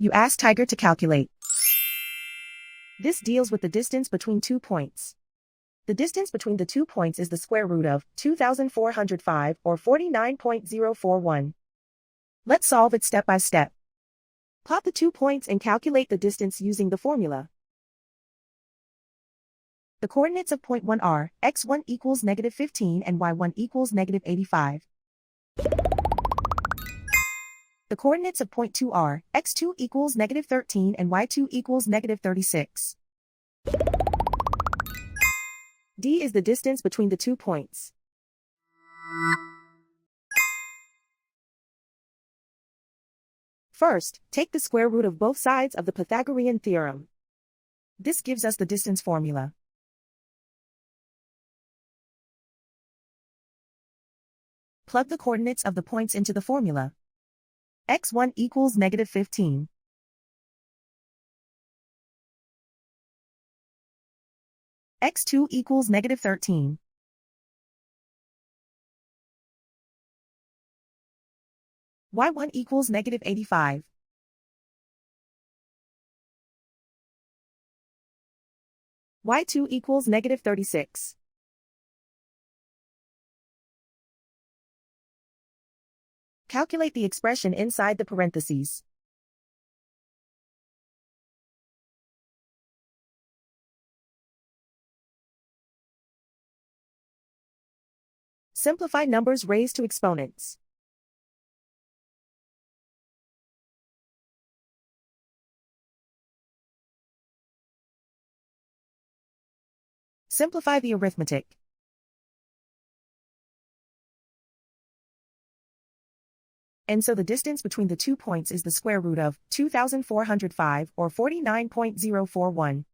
You ask Tiger to calculate. This deals with the distance between 2 points. The distance between the 2 points is the square root of 2,405 or 49.041. Let's solve it step by step. Plot the 2 points and calculate the distance using the formula. The coordinates of point 1 are x1 equals -15 and y1 equals -85. The coordinates of point 2 are x2 equals -13 and y2 equals -36. D is the distance between the 2 points. First, take the square root of both sides of the Pythagorean theorem. This gives us the distance formula. Plug the coordinates of the points into the formula. x1 equals -15. x2 equals -13. y1 equals -85. y2 equals -36. Calculate the expression inside the parentheses. Simplify numbers raised to exponents. Simplify the arithmetic. And so the distance between the 2 points is the square root of 2,405 or 49.041.